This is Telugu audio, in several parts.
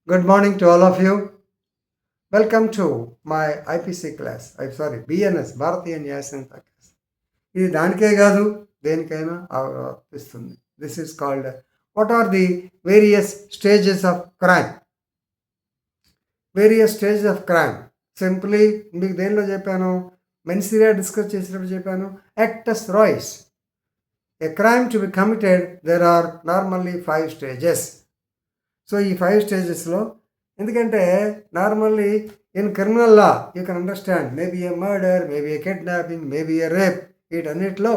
Good morning to all of you. Welcome to my IPC class. I'm sorry, BNS, భారతీయ న్యాయ సంహిత క్లాస్. ఇది దానికే కాదు దేనికైనా వర్తిస్తుంది. This is called what are the various stages of crime. Various stages of crime simply మీకు దేనిలో చెప్పాను, మెన్సిరియా డిస్కస్ చేసినప్పుడు చెప్పాను, actus reus. A crime to be committed there are normally 5 stages. So ఈ 5 స్టేజెస్లో ఎందుకంటే normally in criminal law you can understand maybe a murder, maybe a kidnapping, maybe a rape, వీటన్నిటిలో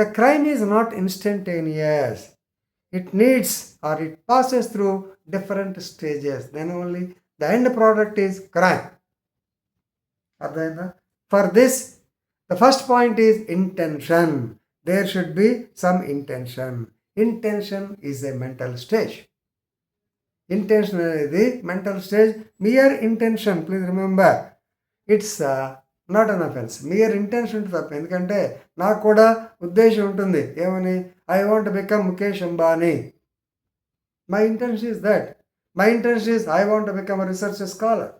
the crime is not instantaneous. It needs or it passes through different stages. Then only the end product is crime. అర్థమైందా? For this the first point is intention. There should be some intention. Intention is a mental stage. Intention అనేది mental stage. Mere intention, please remember, it's not an offence. Mere intention తప్ప. ఎందుకంటే నాకు కూడా ఉద్దేశం ఉంటుంది, ఏమని, I want become Mukesh Ambani. My intention is that. My intention is I want become a research scholar.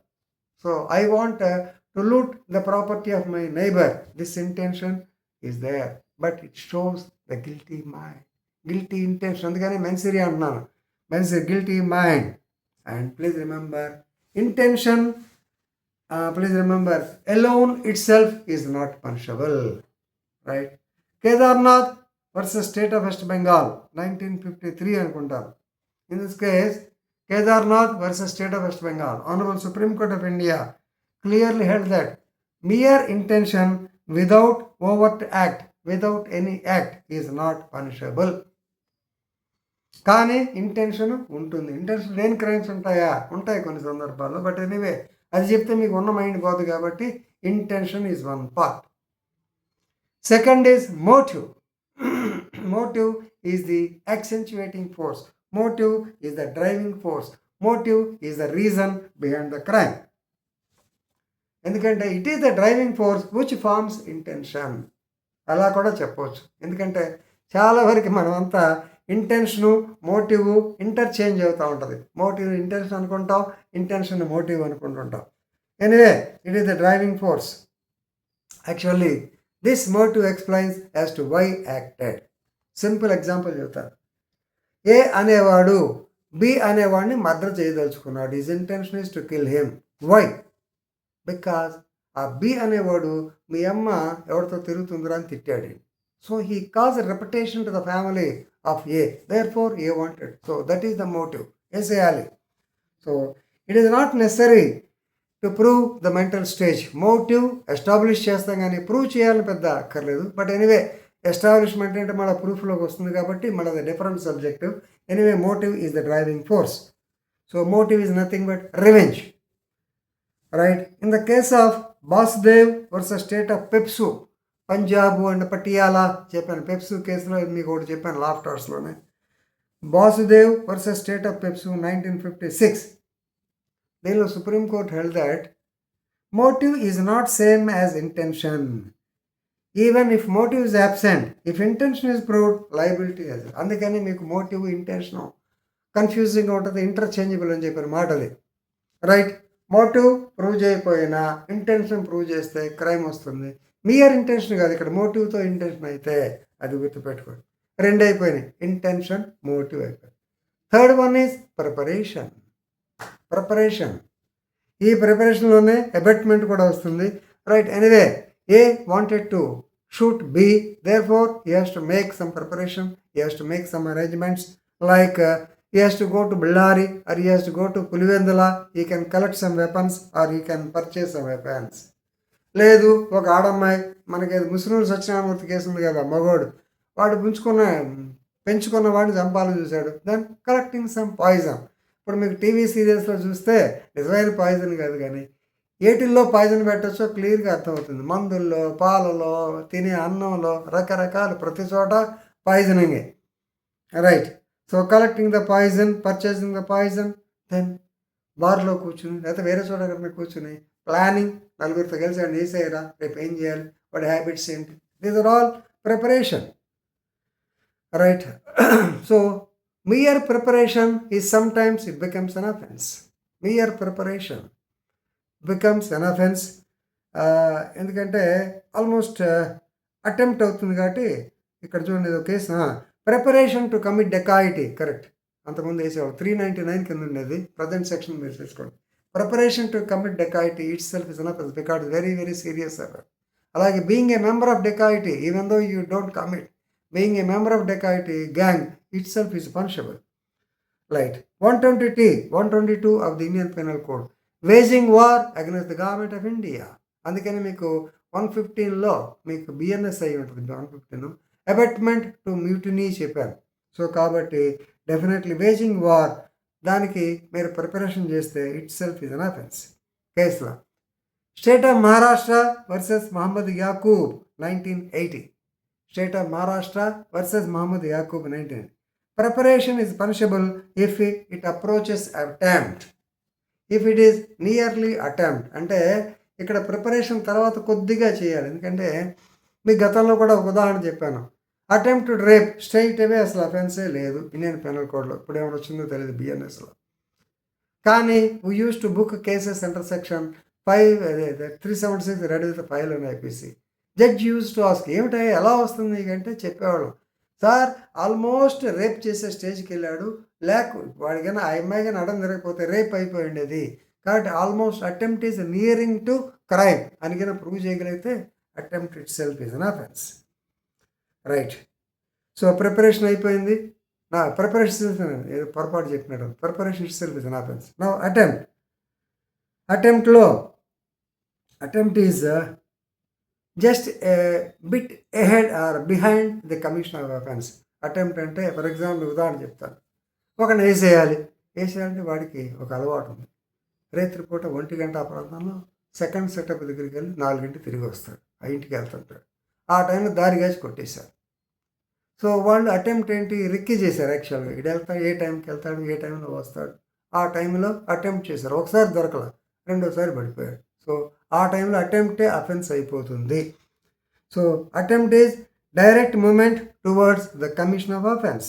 So I want to loot the property of my neighbour. This intention is there, but it shows the guilty mind, guilty intention. అందుకని మెన్సిరియా అంటున్నాను, means a guilty mind. And please remember, intention, please remember, alone itself is not punishable. Right? Kedarnath versus State of West Bengal, 1953 అనుకుంటారు. In this case, Kedarnath versus State of West Bengal, Honorable Supreme Court of India clearly held that mere intention without overt act, without any act, is not punishable. కానీ ఇంటెన్షన్ ఉంటుంది. ఇంటెన్షన్ లేని క్రైమ్స్ ఉంటాయి కొన్ని సందర్భాల్లో. బట్ ఎనీవే, అది చెప్తే మీకు ఉన్న మైండ్ పోదు కాబట్టి intention is one part. Second is motive. Motive is the accentuating force. Motive is the driving force. Motive is the reason behind the crime. ఎందుకంటే it is the driving force which forms intention. అలా కూడా చెప్పవచ్చు. ఎందుకంటే చాలా వరకు మనమంతా ఇంటెన్షను మోటివ్ ఇంటర్చేంజ్ అవుతూ ఉంటుంది. మోటివ్ ఇంటెన్షన్ అనుకుంటాం, ఇంటెన్షన్ మోటివ్ అనుకుంటుంటాం. Anyway, it is the driving force. Actually this motive explains as to why acted. Simple example చెప్తాను. ఏ అనేవాడు బి అనేవాడిని మర్డర్ చేయదలుచుకున్నాడు. His intention is to kill him. Why? Because ఆ బి అనేవాడు మీ అమ్మ ఎవరితో తిరుగుతుందిరా అని తిట్టాడు. So he caused a reputation to the family of A. Therefore, A wanted. So that is the motive. చేయాలి. So it is not necessary to prove the mental stage. Motive establish చేస్తాం కానీ ప్రూవ్ చేయాలని పెద్ద అక్కర్లేదు. బట్ ఎనీవే, ఎస్టాబ్లిష్మెంట్ అంటే మళ్ళీ ప్రూఫ్లోకి వస్తుంది కాబట్టి మళ్ళీ అది different subjective. Anyway, motive is the driving force. So motive is nothing but revenge. Right? In the case of Basudev versus state of PEPSU, Punjab and Patiala చెప్పాను. పెప్సు కేసులో మీకు ఒకటి చెప్పాను లాఫ్టర్స్లోనే. Basudev versus state of PEPSU 1956. దీనిలో supreme court held that motive is not same as intention. Even if motive is absent, if intention is proved, liability as. అందుకని మీకు మోటివ్ ఇంటెన్షన్ కన్ఫ్యూజింగ్ ఉంటుంది, ఇంటర్చేంజబుల్ అని చెప్పిన మాట అది. రైట్? మోటివ్ ప్రూవ్ చేయకపోయినా ఇంటెన్షన్ ప్రూవ్ చేస్తే క్రైమ్ వస్తుంది. మియర్ ఇంటెన్షన్ కాదు, ఇక్కడ మోటివ్తో ఇంటెన్షన్ అయితే అది గుర్తుపెట్టుకోండి. 2 అయిపోయినాయి, ఇంటెన్షన్, మోటివ్ అయిపోయింది. Third one is preparation. Preparation, ఈ ప్రిపరేషన్లోనే అబెట్మెంట్ కూడా వస్తుంది. Right? Anyway, A wanted to shoot B, therefore he has to make some preparation, he has to make some arrangements, like he has to go to Bellary or he has to go to Pulivendula. He can collect some weapons or he can purchase some weapons. లేదు, ఒక ఆడమ్మాయి, మనకి ముస్లిం సత్యనారాయణమూర్తి కేసు ఉంది కదా, మగోడు వాడు పెంచుకున్న వాడిని చంపాలని చూశాడు. Then collecting some poison. ఇప్పుడు మీకు టీవీ సీరియల్స్లో చూస్తే నిజమైన పాయిజన్ కాదు కానీ ఏటిల్లో పాయిజన్ పెట్టచ్చో క్లియర్గా అర్థమవుతుంది. మందుల్లో, పాలలో, తినే అన్నంలో, రకరకాలు ప్రతి చోట పాయిజనింగే. Right? So collecting the poison, purchasing the poison, then బార్లో కూర్చుని లేకపోతే వేరే చోట మీద కూర్చుని ప్లానింగ్, నలుగురితో కలిసి వాడిని వేసేయరా, రేపు ఏం చేయాలి, వాడి హ్యాబిట్స్ ఏంటి, these are all preparation. Right? So mere preparation is sometimes it becomes an offense. Mere preparation becomes an offence. ఎందుకంటే ఆల్మోస్ట్ అటెంప్ట్ అవుతుంది కాబట్టి ఇక్కడ చూడండి ఒక case preparation to commit dacoity correct. అంతకుముందు వేసేవాళ్ళు 399 కింద ఉండేది, ప్రజెంట్ సెక్షన్ మీరు చూసుకోండి. Preparation to commit dacoity itself is an offence because very very serious offence. అలాగే being a member of dacoity even though you don't commit, being a member of dacoity gang itself is punishable. Right. 122 of the Indian penal code waging war against the government of India. అందుకని మీకు 115లో మీకు బిఎన్ఎస్ అయి ఉంటుంది. 115 అబెట్మెంట్ టు మ్యూటినీ చెప్పారు. సో కాబట్టి డెఫినెట్లీ వేజింగ్ వార్ దానికి మీరు ప్రిపరేషన్ చేస్తే itself is an offence. కేసులో state of Maharashtra versus Mohammed Yakub 1980. State of Maharashtra versus Mohammed Yakub 1980. Preparation is punishable if it approaches attempt. If it is nearly attempt అంటే ఇక్కడ ప్రిపరేషన్ తర్వాత కొద్దిగా చేయాలి. ఎందుకంటే మీ గతంలో కూడా ఒక ఉదాహరణ చెప్పాను. అటెంప్ట్ రేప్ స్ట్రైట్ అవే అసలు అఫెన్సే లేదు ఇండియన్ పెనల్ కోడ్లో. ఇప్పుడు ఏమైనా వచ్చిందో తెలియదు బిఎన్ఎస్లో. కానీ we use to book cases under section 376 read with file అని IPC. Judge use to ask ఏమిటా ఎలా వస్తుంది అంటే చెప్పేవాళ్ళం, సార్ ఆల్మోస్ట్ రేప్ చేసే స్టేజ్కి వెళ్ళాడు, వాడికైనా ఆ అమ్మాయి కానీ అడం జరగకపోతే రేప్ అయిపోయి ఉండేది కాబట్టి almost attempt is nearing to crime అని కన్నా ప్రూవ్ చేయగలిగితే attempt itself is an offence. Right. So preparation అయిపోయింది. నా ప్రిపరేషన్ ఏదో పొరపాటు చెప్పినాడు. Preparation itself is an offence. నా అటెంప్ట్లో attempt is just bit ahead or behind the commission of offence. Attempt అంటే ఫర్ ఎగ్జాంపుల్ ఉదాహరణ చెప్తాను. ఒకరిని వేసేయాలంటే వాడికి ఒక అలవాటు ఉంది. రాత్రిపూట 1 గంట ఆ ప్రాంతంలో సెకండ్ సెటప్ దగ్గరికి వెళ్ళి 4 గంటలు తిరిగి వస్తాడు, ఆ ఇంటికి వెళ్తుంటాడు. ఆ టైంలో దారిగాచి కొట్టేశారు. సో వాళ్ళు అటెంప్ట్ ఏంటి రిక్కీ చేశారు. యాక్చువల్గా ఇటు వెళ్తాడు, ఏ టైంకి వెళ్తాడు, ఏ టైంలో వస్తాడు, ఆ టైంలో అటెంప్ట్ చేశారు. ఒకసారి దొరకల, రెండోసారి పడిపోయాడు. సో ఆ టైంలో అటెంప్టే అఫెన్స్ అయిపోతుంది. So attempt is direct movement towards the commission of offence.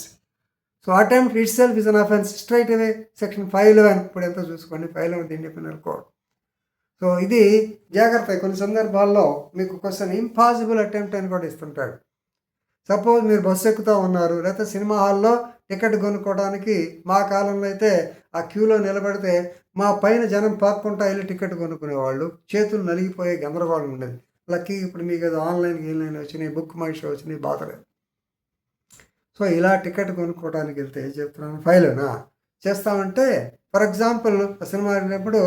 So attempt itself is an offence straight away section 511. ఇప్పుడు ఎంతో చూసుకోండి, 511 ఇండియన్ పెనల్ కోడ్. సో ఇది జాగ్రత్త. కొన్ని సందర్భాల్లో మీకు క్వశ్చన్ ఇంపాసిబుల్ అటెంప్ట్ అని కూడా ఇస్తుంటాడు. సపోజ్ మీరు బస్సు ఎక్కుతూ ఉన్నారు, లేకపోతే సినిమా హాల్లో టికెట్ కొనుక్కోవడానికి మా కాలంలో అయితే ఆ క్యూలో నిలబడితే మా పైన జనం పాక్కుంటా వెళ్ళి టికెట్ కొనుక్కునేవాళ్ళు. చేతులు నలిగిపోయే గందరగోళం ఉండేది. లక్కీ ఇప్పుడు మీకు ఏదో ఆన్లైన్ వచ్చినాయి, బుక్ మై షో వచ్చినాయి, బాధలేదు. సో ఇలా టికెట్ కొనుక్కోవడానికి వెళ్తే ఏం చెప్తున్నాను, ఫైలేనా చేస్తామంటే ఫర్ ఎగ్జాంపుల్ సినిమా వెళ్ళినప్పుడు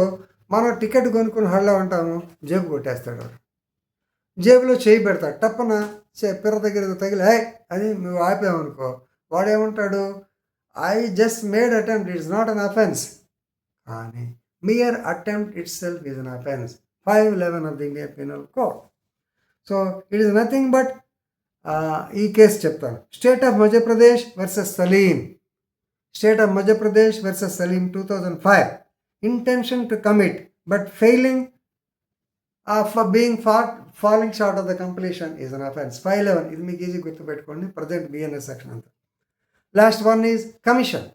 మనం టికెట్ కొనుక్కుని హళ్ళో ఉంటాము, జేబు కొట్టేస్తాడు. జేబులో చేయి పెడతాడు, టప్పన పిర్ర దగ్గర తగిలి అది నువ్వు ఆపామనుకో, వాడేమంటాడు, I just made attempt, it's not an offence. కానీ mere attempt itself is an offence. 511 of the Indian penal code. So it is nothing but ఈ కేసు చెప్తాను. State of Madhya Pradesh versus Salim. State of Madhya Pradesh versus Salim 2005. Intention to commit but failing for being falling short of the completion is an offence. 511 ఇది మీకు ఈజీ గుర్తుపెట్టుకోండి, ప్రజెంట్ బిఎన్ఎస్ సెక్షన్ అంతా. Last one is commission,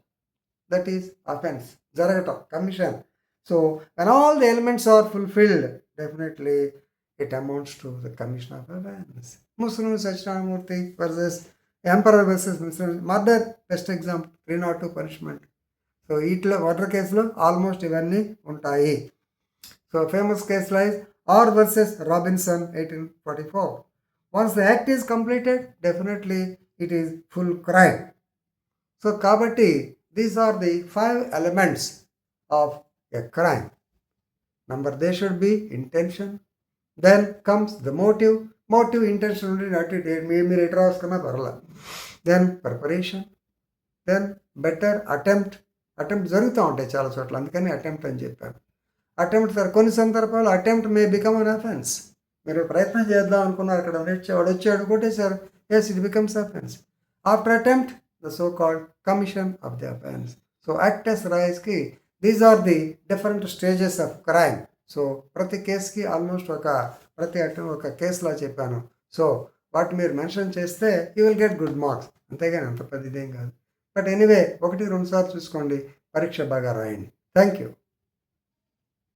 that is offence జరగటం, commission. So when all the elements are fulfilled definitely it amounts to the commission of offence. Muslim Satyanarayanamurthy versus emperor versus Muslim murder best example, 302 punishment. So వీటిలో మర్డర్ కేసులో ఆల్మోస్ట్ ఇవన్నీ ఉంటాయి. సో ఫేమస్ కేసు లైజ్ R versus Robinson 1844. Once the act is completed definitely it is full crime. So కాబట్టి these are the 5 elements of a crime. Number they should be intention, then comes the motive, intention ఉండి మీరు ఎటు రాసుకున్నా పర్వాలేదు. Then preparation, then better attempt జరుగుతూ ఉంటాయి చాలా చోట్ల, అందుకని అటెంప్ట్ అని చెప్పాను. అటెంప్ట్ కొన్ని సందర్భాలు attempt may become an offence. మీరు ప్రయత్నం చేద్దాం అనుకున్నారు, అక్కడ వాడు వచ్చాడు కొట్టేశారు, yes it becomes offence. After attempt the so-called commission of the offense. So act as rise ki these are the different stages of crime. So ప్రతి కేసుకి ఆల్మోస్ట్ ప్రతి అటెంప్ట్ ఒక కేసులా చెప్పాను. సో వాటి మీరు మెన్షన్ చేస్తే you will get good marks, అంతేగాని అంత పెద్ద ఇదేం కాదు. బట్ ఎనీవే 1-2 సార్లు చూసుకోండి, పరీక్ష బాగా రాయండి. Thank you.